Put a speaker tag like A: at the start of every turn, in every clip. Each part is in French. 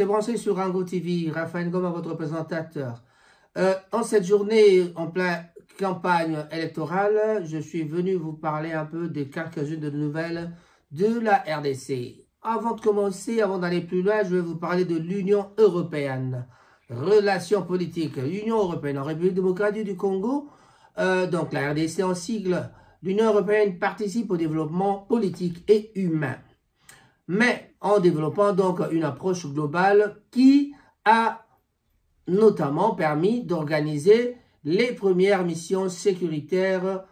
A: restez branchés sur Rango TV. Raphaël Ngoma, votre présentateur. En cette journée, en pleine campagne électorale, je suis venu vous parler un peu de quelques-unes de nouvelles de la RDC. Avant de commencer, avant d'aller plus loin, je vais vous parler de l'Union européenne. Relations politiques. L'Union européenne en République démocratique du Congo, donc la RDC en sigle, l'Union européenne participe au développement politique et humain, mais en développant donc une approche globale qui a notamment permis d'organiser les premières missions sécuritaires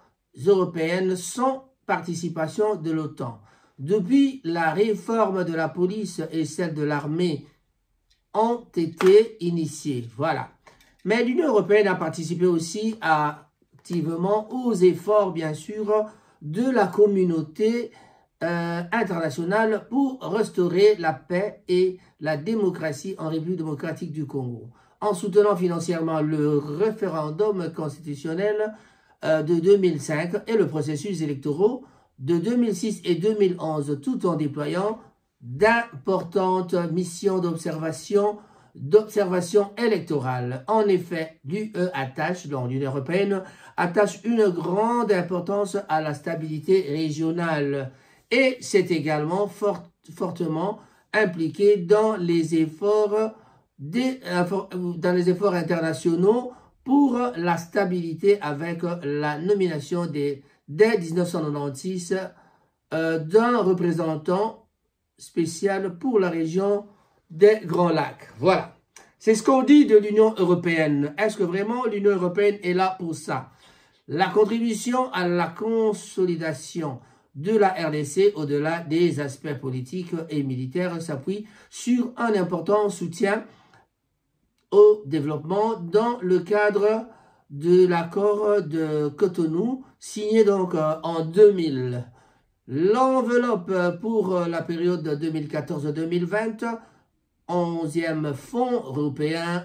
A: européennes sans participation de l'OTAN. Depuis, la réforme de la police et celle de l'armée ont été initiées. Voilà. Mais l'Union européenne a participé aussi activement aux efforts, bien sûr, de la communauté internationale pour restaurer la paix et la démocratie en République démocratique du Congo, en soutenant financièrement le référendum constitutionnel de 2005 et le processus électoral de 2006 et 2011, tout en déployant d'importantes missions d'observation électorale. En effet, l'UE attache, donc l'Union européenne, attache une grande importance à la stabilité régionale et s'est également fortement impliqué dans les efforts internationaux pour la stabilité avec la nomination dès 1996 d'un représentant spécial pour la région des Grands Lacs. Voilà. C'est ce qu'on dit de l'Union européenne. Est-ce que vraiment l'Union européenne est là pour ça? La contribution à la consolidation de la RDC, au-delà des aspects politiques et militaires, s'appuie sur un important soutien au développement dans le cadre de l'accord de Cotonou, signé donc en 2000. L'enveloppe pour la période 2014-2020, 11e fonds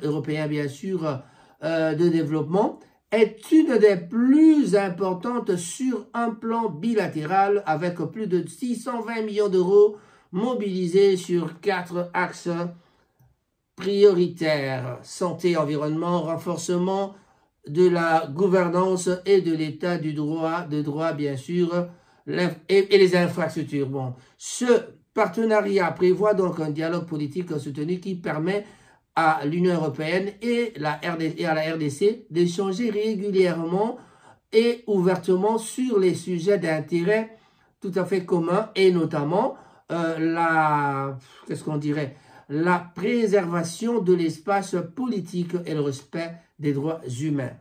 A: européen bien sûr de développement, est une des plus importantes sur un plan bilatéral avec plus de 620 millions d'euros mobilisés sur 4 axes prioritaires: santé, environnement, renforcement de la gouvernance et de l'état du droit, bien sûr, et les infrastructures. Bon, ce partenariat prévoit donc un dialogue politique soutenu qui permet à l'Union européenne et à la RDC d'échanger régulièrement et ouvertement sur les sujets d'intérêt tout à fait commun, et notamment la préservation de l'espace politique et le respect des droits humains.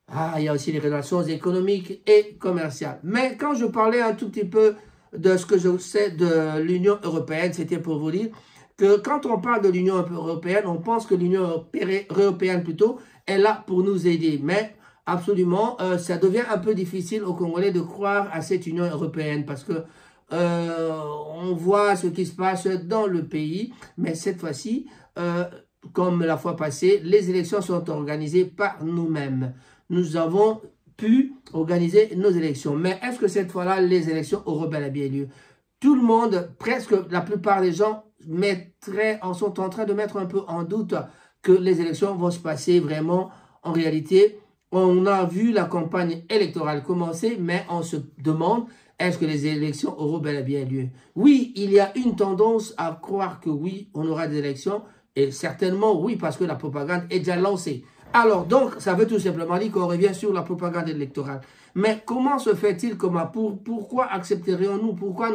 A: Ah, il y a aussi les relations économiques et commerciales. Mais quand je parlais un tout petit peu de ce que je sais de l'Union européenne, c'était pour vous dire que quand on parle de l'Union européenne, on pense que l'Union européenne plutôt est là pour nous aider. Mais absolument, ça devient un peu difficile aux Congolais de croire à cette Union européenne parce que on voit ce qui se passe dans le pays. Mais cette fois-ci, comme la fois passée, les élections sont organisées par nous-mêmes. Nous avons pu organiser nos élections. Mais est-ce que cette fois-là, les élections auront bel et bien lieu? Tout le monde, presque la plupart des gens, sont en train de mettre un peu en doute que les élections vont se passer vraiment. En réalité, on a vu la campagne électorale commencer, mais on se demande, est-ce que les élections auront bel et bien lieu? Oui, il y a une tendance à croire que oui, on aura des élections, et certainement oui, parce que la propagande est déjà lancée. Alors donc, ça veut tout simplement dire qu'on revient sur la propagande électorale. Mais comment se fait-il, pourquoi accepterions-nous, pourquoi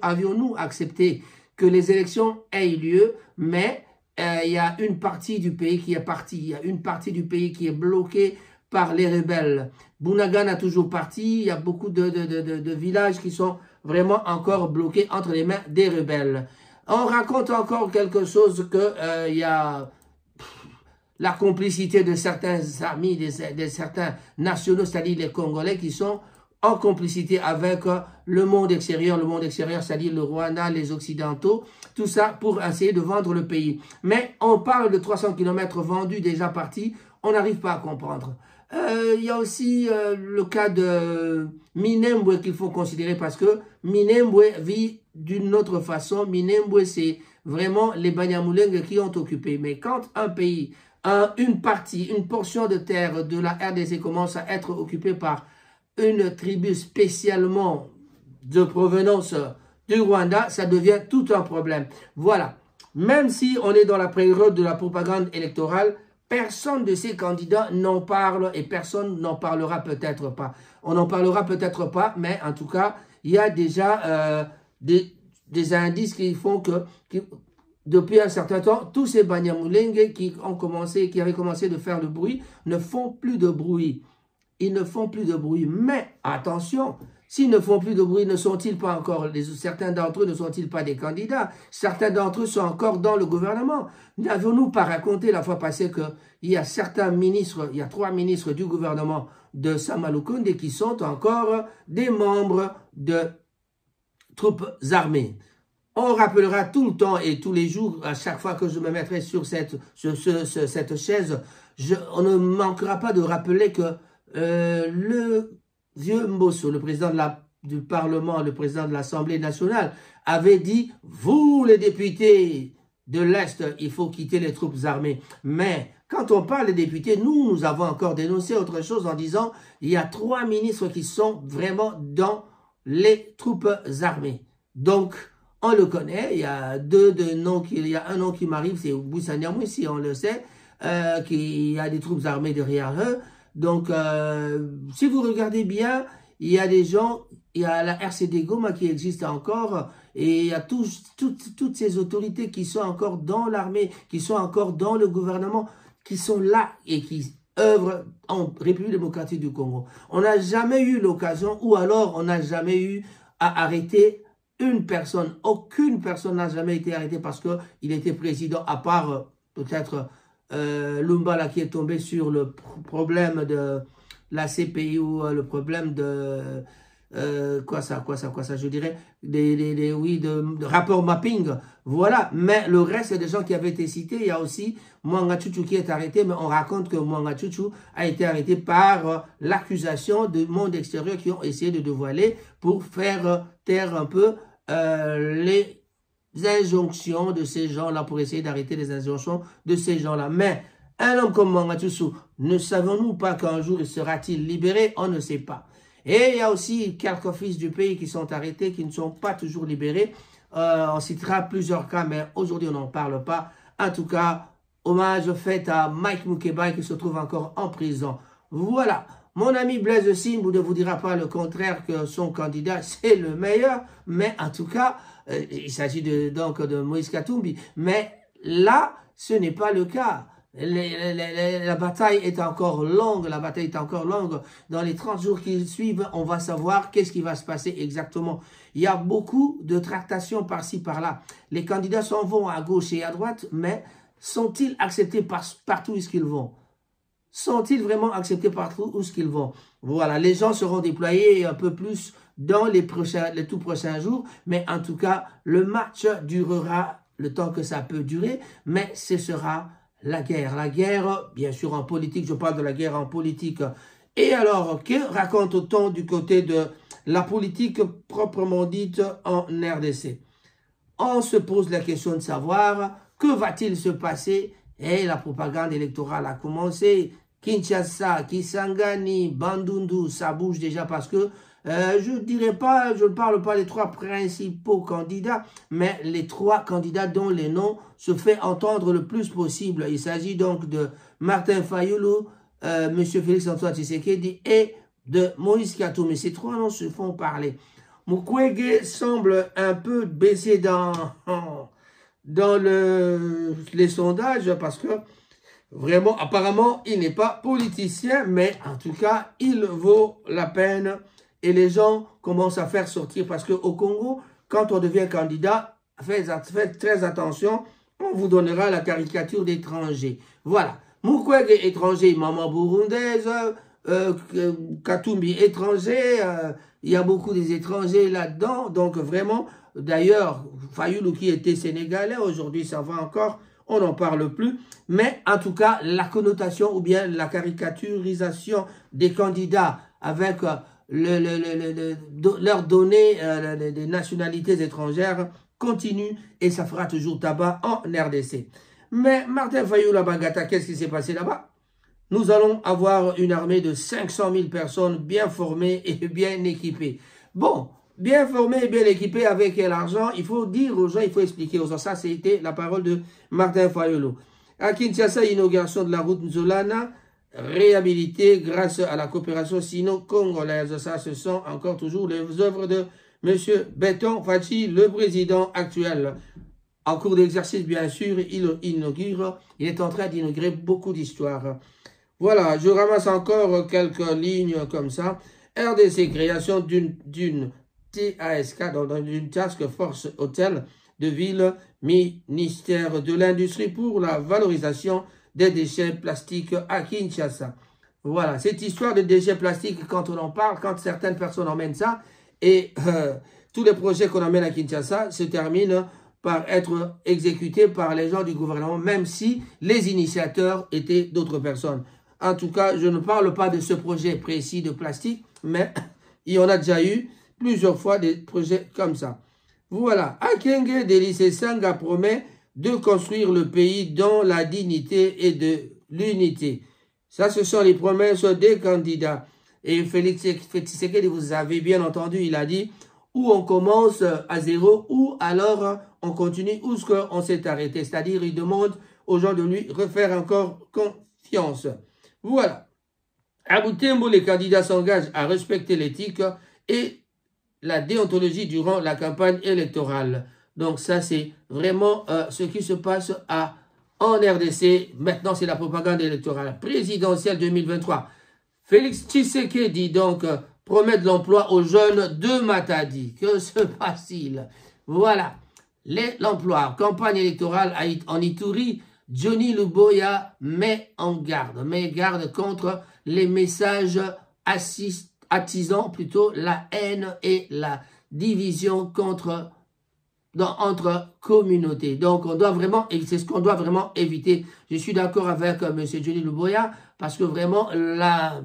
A: avions-nous accepté que les élections aient lieu, mais il y a une partie du pays qui est partie, il y a une partie du pays qui est bloquée par les rebelles. Bunagana a toujours parti, il y a beaucoup de villages qui sont vraiment encore bloqués entre les mains des rebelles. On raconte encore quelque chose que il y a la complicité de certains amis, de certains nationaux, c'est-à-dire les Congolais, qui sont en complicité avec le monde extérieur, c'est-à-dire le Rwanda, les Occidentaux, tout ça pour essayer de vendre le pays. Mais on parle de 300 km vendus, déjà partis, on n'arrive pas à comprendre. Il y a aussi le cas de Minembwe qu'il faut considérer, parce que Minembwe vit d'une autre façon. Minembwe, c'est vraiment les Banyamulenge qui ont occupé. Mais quand un pays, une partie, une portion de terre de la RDC commence à être occupée par une tribu spécialement de provenance du Rwanda, ça devient tout un problème. Voilà. Même si on est dans la période de la propagande électorale, personne de ces candidats n'en parle et personne n'en parlera peut-être pas. On n'en parlera peut-être pas, mais en tout cas, il y a déjà des indices qui font que depuis un certain temps, tous ces Banyamulenge qui avaient commencé de faire le bruit ne font plus de bruit. Ils ne font plus de bruit. Mais attention, s'ils ne font plus de bruit, ne sont-ils pas encore, certains d'entre eux ne sont-ils pas des candidats? Certains d'entre eux sont encore dans le gouvernement. N'avons-nous pas raconté la fois passée qu'il y a certains ministres, il y a 3 ministres du gouvernement de Sama Lukonde qui sont encore des membres de troupes armées? On rappellera tout le temps et tous les jours, à chaque fois que je me mettrai sur cette chaise, on ne manquera pas de rappeler que le vieux Mbosso, le président du Parlement, le président de l'Assemblée nationale, avait dit « Vous, les députés de l'Est, il faut quitter les troupes armées. » Mais quand on parle des députés, nous avons encore dénoncé autre chose en disant « Il y a 3 ministres qui sont vraiment dans les troupes armées. » Donc, on le connaît, il y a il y a un nom qui m'arrive, c'est Boussaniamou, si on le sait, qu'il y a des troupes armées derrière eux. Donc, si vous regardez bien, il y a des gens, il y a la RCD Goma qui existe encore, et il y a toutes ces autorités qui sont encore dans l'armée, qui sont encore dans le gouvernement, qui sont là et qui œuvrent en République démocratique du Congo. On n'a jamais eu l'occasion, ou alors on n'a jamais eu à arrêter une personne. Aucune personne n'a jamais été arrêtée parce qu'il était président, à part peut-être Lumbala qui est tombé sur le problème de la CPI ou le problème de je dirais de rapport mapping, voilà. Mais le reste des gens qui avaient été cités, il y a aussi Mwanga Chuchu qui est arrêté, mais on raconte que Mwanga Chuchu a été arrêté par l'accusation du monde extérieur qui ont essayé de dévoiler pour faire taire un peu les injonctions de ces gens-là, pour essayer d'arrêter les injonctions de ces gens-là. Mais un homme comme Mwanga Chuchu, ne savons-nous pas qu'un jour il sera-t-il libéré? On ne sait pas. Et il y a aussi quelques fils du pays qui sont arrêtés, qui ne sont pas toujours libérés. On citera plusieurs cas, mais aujourd'hui on n'en parle pas. En tout cas, hommage fait à Mike Mukeba qui se trouve encore en prison. Voilà. Mon ami Blaise Simbu ne vous dira pas le contraire, que son candidat c'est le meilleur, mais en tout cas, il s'agit donc de Moïse Katumbi. Mais là, ce n'est pas le cas. La bataille est encore longue, la bataille est encore longue. Dans les 30 jours qui suivent, on va savoir qu'est-ce qui va se passer exactement. Il y a beaucoup de tractations par-ci, par-là. Les candidats s'en vont à gauche et à droite, mais sont-ils acceptés partout où ils vont? Sont-ils vraiment acceptés partout où ils vont? Voilà, les gens seront déployés un peu plus dans les tout prochains jours, mais en tout cas, le match durera le temps que ça peut durer, mais ce sera la guerre. La guerre, bien sûr, en politique, je parle de la guerre en politique. Et alors, que raconte-t-on du côté de la politique proprement dite en RDC? On se pose la question de savoir que va-t-il se passer? Et la propagande électorale a commencé. Kinshasa, Kisangani, Bandundu, ça bouge déjà parce que je ne parle pas des 3 principaux candidats, mais les 3 candidats dont les noms se fait entendre le plus possible. Il s'agit donc de Martin Fayulu, M. Félix-Antoine Tshisekedi et de Moïse Katumbi. Ces 3 noms se font parler. Mukwege semble un peu baisser dans les sondages parce que vraiment, apparemment, il n'est pas politicien, mais en tout cas, il vaut la peine. Et les gens commencent à faire sortir parce qu'au Congo, quand on devient candidat, faites très attention, on vous donnera la caricature d'étranger. Voilà. Mukwege étranger, maman burundaise, Katumbi étranger, il y a beaucoup des étrangers là-dedans. Donc vraiment, d'ailleurs, Fayulu qui était sénégalais, aujourd'hui ça va encore, on n'en parle plus. Mais en tout cas, la connotation ou bien la caricaturisation des candidats avec leur donner des nationalités étrangères continue et ça fera toujours tabac en RDC. Mais Martin Fayulu Bangata, qu'est-ce qui s'est passé là-bas? Nous allons avoir une armée de 500 000 personnes bien formées et bien équipées. Bon, bien formées et bien équipées avec l'argent, il faut dire aux gens, il faut expliquer aux gens. Ça, c'était la parole de Martin Fayulu. À Kinshasa, inauguration de la route Nzolana, réhabilitée grâce à la coopération sino-congolaise. Ça, ce sont encore toujours les œuvres de M. Béton Fachi, le président actuel. En cours d'exercice, bien sûr, il est en train d'inaugurer beaucoup d'histoires. Voilà, je ramasse encore quelques lignes comme ça. RDC, création d'une TASK, donc d'une Task Force Hôtel de Ville, ministère de l'Industrie pour la valorisation des déchets plastiques à Kinshasa. Voilà, cette histoire de déchets plastiques, quand on en parle, quand certaines personnes emmènent ça, et tous les projets qu'on emmène à Kinshasa se terminent par être exécutés par les gens du gouvernement, même si les initiateurs étaient d'autres personnes. En tout cas, je ne parle pas de ce projet précis de plastique, mais il y en a déjà eu plusieurs fois des projets comme ça. Voilà, Akenge Délice Sanga promet de construire le pays dans la dignité et de l'unité. Ça, ce sont les promesses des candidats. Et Félix Tshisekedi, vous avez bien entendu, il a dit ou on commence à zéro ou alors on continue où ce qu'on s'est arrêté. C'est-à-dire, il demande aux gens de lui refaire encore confiance. Voilà. À Butembo, les candidats s'engagent à respecter l'éthique et la déontologie durant la campagne électorale. Donc ça, c'est vraiment ce qui se passe en RDC. Maintenant, c'est la propagande électorale présidentielle 2023. Félix Tshisekedi, donc, promet de l'emploi aux jeunes de Matadi. Que se passe-t-il? Voilà. L'emploi, campagne électorale en Ituri, Johnny Luboya met en garde. Met garde contre les messages attisant plutôt la haine et la division entre communautés. Donc, on doit vraiment, et c'est ce qu'on doit vraiment éviter. Je suis d'accord avec M. Johnny Luboya, parce que vraiment, la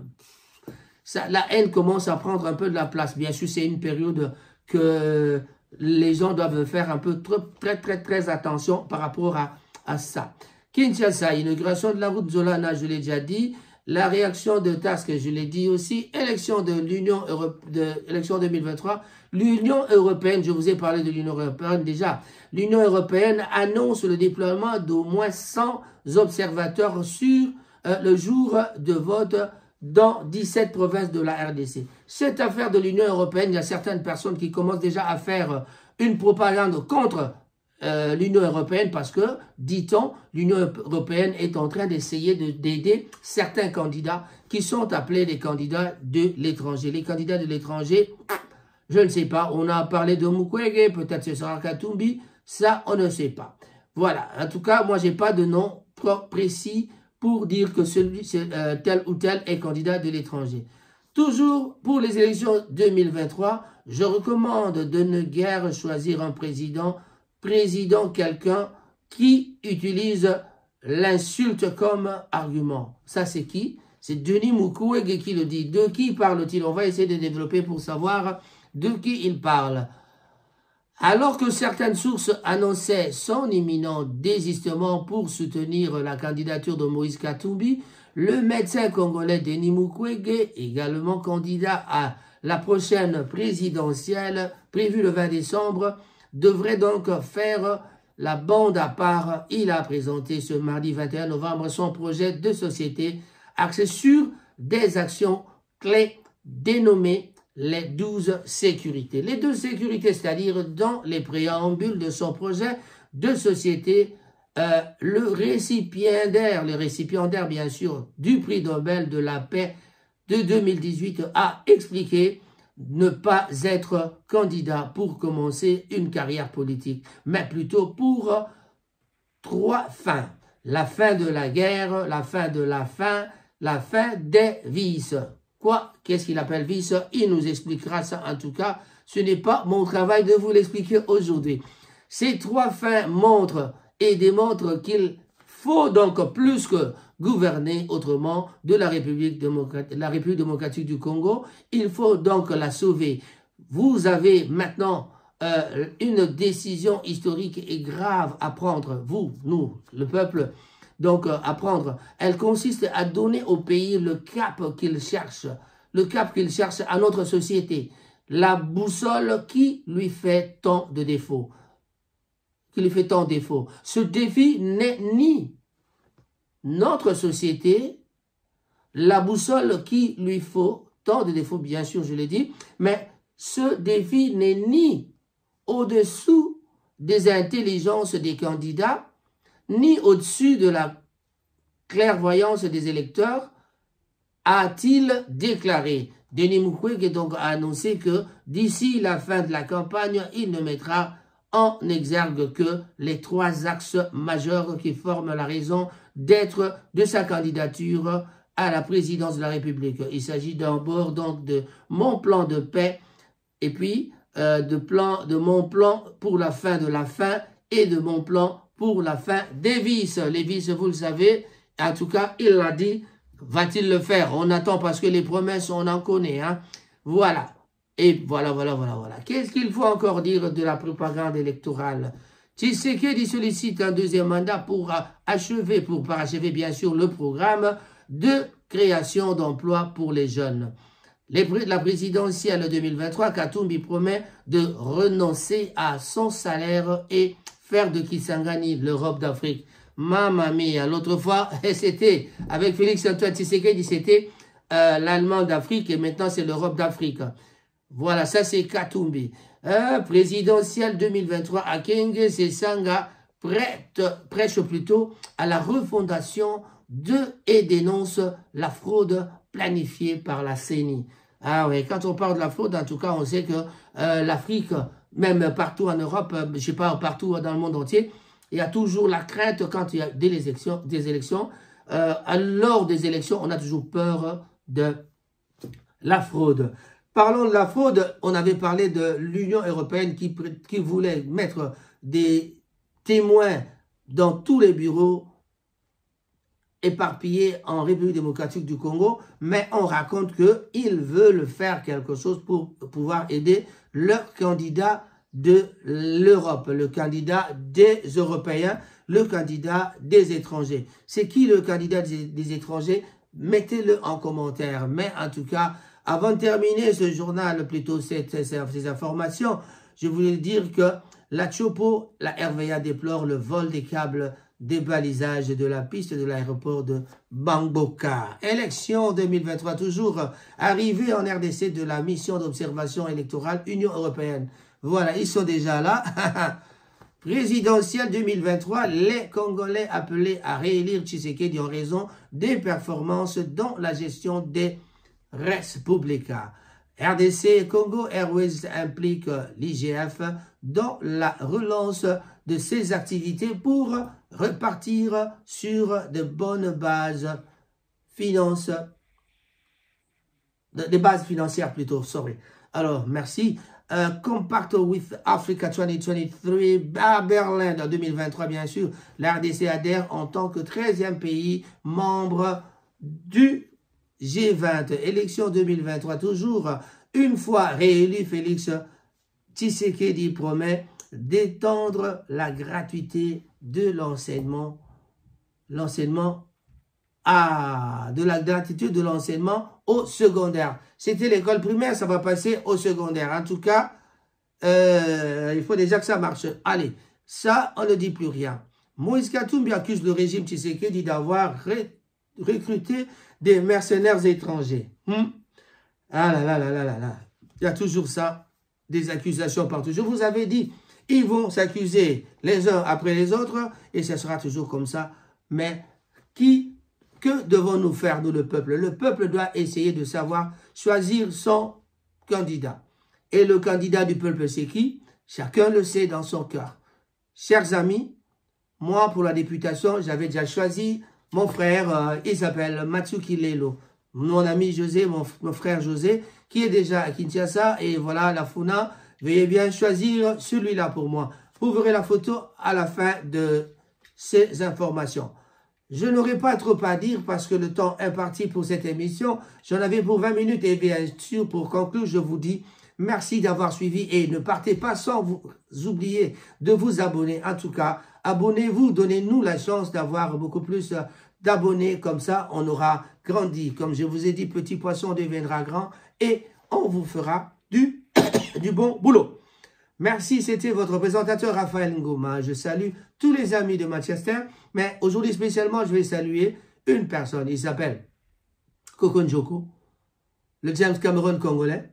A: haine commence à prendre un peu de la place. Bien sûr, c'est une période que les gens doivent faire un peu très attention par rapport à ça. Kinshasa, inauguration de la route Zolana, je l'ai déjà dit. La réaction de Task, je l'ai dit aussi. Élection de l'Union européenne, élection 2023. L'Union européenne, je vous ai parlé de l'Union européenne déjà. L'Union européenne annonce le déploiement d'au moins 100 observateurs sur le jour de vote dans 17 provinces de la RDC. Cette affaire de l'Union européenne, il y a certaines personnes qui commencent déjà à faire une propagande contre l'Union européenne parce que, dit-on, l'Union européenne est en train d'essayer d'aider certains candidats qui sont appelés les candidats de l'étranger. Les candidats de l'étranger, je ne sais pas, on a parlé de Mukwege, peut-être ce sera Katumbi, ça on ne sait pas. Voilà, en tout cas, moi j'ai pas de nom précis pour dire que tel ou tel est candidat de l'étranger. Toujours pour les élections 2023, je recommande de ne guère choisir un président quelqu'un qui utilise l'insulte comme argument. Ça, c'est qui? C'est Denis Mukwege qui le dit. De qui parle-t-il? On va essayer de développer pour savoir de qui il parle. Alors que certaines sources annonçaient son imminent désistement pour soutenir la candidature de Moïse Katumbi, le médecin congolais Denis Mukwege, également candidat à la prochaine présidentielle prévue le 20 décembre, devrait donc faire la bande à part. Il a présenté ce mardi 21 novembre son projet de société axé sur des actions clés dénommées les 12 sécurités. Les 12 sécurités, c'est-à-dire dans les préambules de son projet de société, le récipiendaire bien sûr du prix Nobel de la paix de 2018 a expliqué ne pas être candidat pour commencer une carrière politique, mais plutôt pour 3 fins. La fin de la guerre, la fin de la faim, la fin des vices. Quoi? Qu'est-ce qu'il appelle vice? Il nous expliquera ça en tout cas. Ce n'est pas mon travail de vous l'expliquer aujourd'hui. Ces 3 fins montrent et démontrent qu'il faut donc plus que gouverner autrement de la République démocratique du Congo. Il faut donc la sauver. Vous avez maintenant une décision historique et grave à prendre, vous, nous, le peuple, donc à prendre. Elle consiste à donner au pays le cap qu'il cherche à notre société, la boussole qui lui fait tant de défauts. Ce défi n'est ni notre société, la boussole qui lui faut tant de défauts, bien sûr, je l'ai dit, mais ce défi n'est ni au-dessous des intelligences des candidats, ni au-dessus de la clairvoyance des électeurs, a-t-il déclaré. Denis Mukwege donc a annoncé que d'ici la fin de la campagne, il ne mettra en exergue que les 3 axes majeurs qui forment la raison d'être de sa candidature à la présidence de la République. Il s'agit d'abord donc de mon plan de paix et puis de mon plan pour la fin de la faim et de mon plan pour la fin des vices. Les vices, vous le savez, en tout cas, il l'a dit. Va-t-il le faire? On attend parce que les promesses, on en connaît. Hein? Voilà. Et voilà. Qu'est-ce qu'il faut encore dire de la propagande électorale? Tshisekedi sollicite un 2e mandat pour parachever bien sûr le programme de création d'emplois pour les jeunes. La présidentielle 2023, Katumbi promet de renoncer à son salaire et faire de Kisangani l'Europe d'Afrique. Mamma mia, l'autre fois, c'était avec Félix-Antoine Tshisekedi, c'était l'Allemand d'Afrique et maintenant c'est l'Europe d'Afrique. Voilà, ça c'est Katumbi. Présidentielle 2023 à Kenge Sesanga prêche plutôt à la refondation et dénonce la fraude planifiée par la CENI. Ah oui, quand on parle de la fraude, en tout cas, on sait que l'Afrique, même partout en Europe, je ne sais pas, partout dans le monde entier, il y a toujours la crainte quand il y a des élections. Lors des élections, on a toujours peur de la fraude. Parlons de la fraude, on avait parlé de l'Union européenne qui voulait mettre des témoins dans tous les bureaux éparpillés en République démocratique du Congo, mais on raconte qu'ils veulent faire quelque chose pour pouvoir aider leur candidat de l'Europe, le candidat des Européens, le candidat des étrangers. C'est qui le candidat des étrangers? Mettez-le en commentaire. Mais en tout cas, avant de terminer ce journal, plutôt ces informations, je voulais dire que la Chopo, la RVA déplore le vol des câbles des balisages de la piste de l'aéroport de Bamboka. Élection 2023, toujours arrivée en RDC de la mission d'observation électorale Union européenne. Voilà, ils sont déjà là. Présidentielle 2023, les Congolais appelés à réélire Tshisekedi en raison des performances dans la gestion des Res Publica. RDC Congo Airways implique l'IGF dans la relance de ses activités pour repartir sur de bonnes bases financières plutôt. Alors, merci. Compact with Africa 2023 à Berlin en 2023, bien sûr. La RDC adhère en tant que 13e pays membre du G20. Élection 2023, toujours une fois réélu, Félix Tshisekedi promet d'étendre la gratuité de l'enseignement au secondaire. C'était l'école primaire, ça va passer au secondaire. En tout cas, il faut déjà que ça marche. Allez, ça, on ne dit plus rien. Moïse Katumbi accuse le régime Tshisekedi d'avoir recruté des mercenaires étrangers. Ah là là. Il y a toujours ça, des accusations partout. Je vous avais dit, ils vont s'accuser les uns après les autres et ce sera toujours comme ça. Mais que devons-nous faire, nous, le peuple? Le peuple doit essayer de savoir choisir son candidat. Et le candidat du peuple, c'est qui? Chacun le sait dans son cœur. Chers amis, moi, pour la députation, j'avais déjà choisi mon frère, il s'appelle Matsuki Lelo. Mon ami José, mon frère José, qui est déjà à Kinshasa. Et voilà, la Funa, veuillez bien choisir celui-là pour moi. Vous verrez la photo à la fin de ces informations. Je n'aurai pas trop à dire parce que le temps imparti pour cette émission, j'en avais pour 20 minutes et bien sûr pour conclure, je vous dis Merci d'avoir suivi et ne partez pas sans vous oublier de vous abonner. En tout cas, abonnez-vous, donnez-nous la chance d'avoir beaucoup plus d'abonnés. Comme ça, on aura grandi. Comme je vous ai dit, petit poisson deviendra grand et on vous fera du bon boulot. Merci, c'était votre présentateur Raphaël Ngoma. Je salue tous les amis de Manchester, mais aujourd'hui spécialement, je vais saluer une personne. Il s'appelle Coco Njoko, le James Cameron congolais.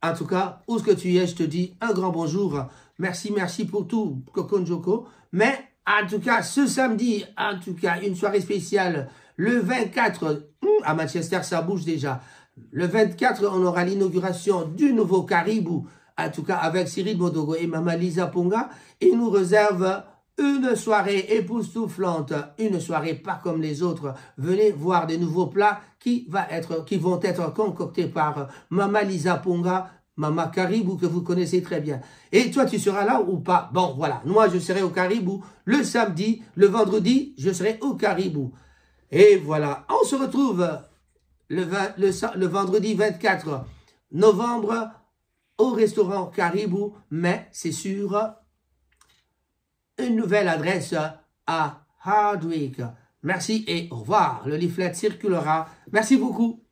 A: En tout cas, où ce que tu es, je te dis un grand bonjour. Merci pour tout, Coco Njoko. Mais en tout cas, ce samedi, en tout cas, une soirée spéciale, le 24, à Manchester, ça bouge déjà. Le 24, on aura l'inauguration du nouveau Caribou, en tout cas avec Cyril Modogo et Mama Lisa Ponga. Il nous réserve une soirée époustouflante, une soirée pas comme les autres. Venez voir des nouveaux plats qui vont être concoctés par Mama Lisa Ponga, Mama Caribou, que vous connaissez très bien. Et toi, tu seras là ou pas? Bon, voilà. Moi, je serai au Caribou le samedi. Le vendredi, je serai au Caribou. Et voilà. On se retrouve le vendredi 24 novembre au restaurant Caribou. Mais c'est sur une nouvelle adresse à Hardwick. Merci et au revoir. Le leaflet circulera. Merci beaucoup.